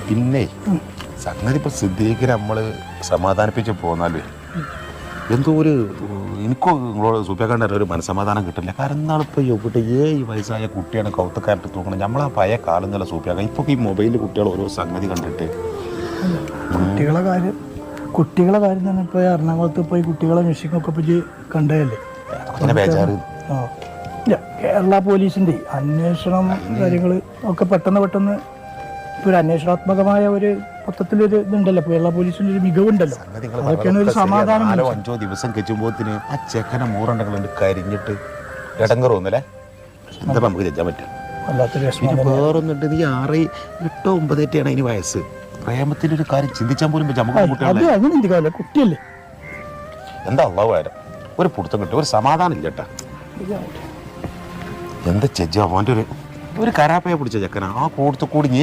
പിന്നെ സംഗതി ഇപ്പൊ സിദ്ദീഖിനെ നമ്മള് സമാധാനിപ്പിച്ച് പോന്നാലേ എന്തോ ഒരു എനിക്കോ നിങ്ങളോട് സൂപ്യാക്കാണ്ട് ഒരു മനസ്സമാധാനം കിട്ടില്ല. കാരണം എന്നാളിപ്പോൾ ഇവിടെ ഈ വയസ്സായ കുട്ടിയാണ് കൗത്തക്കാരത്ത് തൂക്കണം. നമ്മളാ പഴയ കാലം എന്നുള്ള സൂപ്യാക്ക ഇപ്പോൾ ഈ മൊബൈലിൽ കുട്ടികൾ ഓരോ സംഗതി കണ്ടിട്ട് കുട്ടികളെ കാര്യം തന്നെ ഇപ്പോൾ എറണാകുളത്ത് പോയി കുട്ടികളെ മ്യൂസിക്കൊക്കെ പോയി കണ്ടതല്ലേ. ബേജാറ് കേരള പോലീസിൻ്റെ അന്വേഷണം കാര്യങ്ങൾ ഒക്കെ പെട്ടെന്ന് ഒരു അന്വേഷണാത്മകമായ ഒരു മൊത്തത്തിലൊരു ഇതുണ്ടല്ലോ. കേരള പോലീസിൻ്റെ ഒരു മികവുണ്ടല്ലോ. അതൊക്കെയാണ് ഒരു സമാധാനം. 4-5 ദിവസം കെച്ചുമ്പോത്തിന് ആ ചെക്കനെ മൂറണ്ടകളുണ്ട് കരിഞ്ഞിട്ട് ഇടങ്ങറൊന്നുമല്ലേ. എന്താ നമുക്ക് ചെല്ലാൻ പറ്റും. വേറൊന്നുണ്ട്, നീ 6, 8, 9 അതിന് വയസ്സ്. പ്രേമത്തിന്റെ ഒരു കാര്യം ചിന്തിച്ചാൽ പോലും കുട്ടിയല്ലേ. എന്താ ഉള്ളവാരം ഒരു പുടുത്തം കിട്ടും, ഒരു സമാധാനം ഇല്ല കേട്ടാ. എന്താ ചെജ്ജ അവൻ്റെ ഒരു കരാപ്പയെ പിടിച്ച ചെക്കനാ ആ കൂടത്തു കൂടി നീ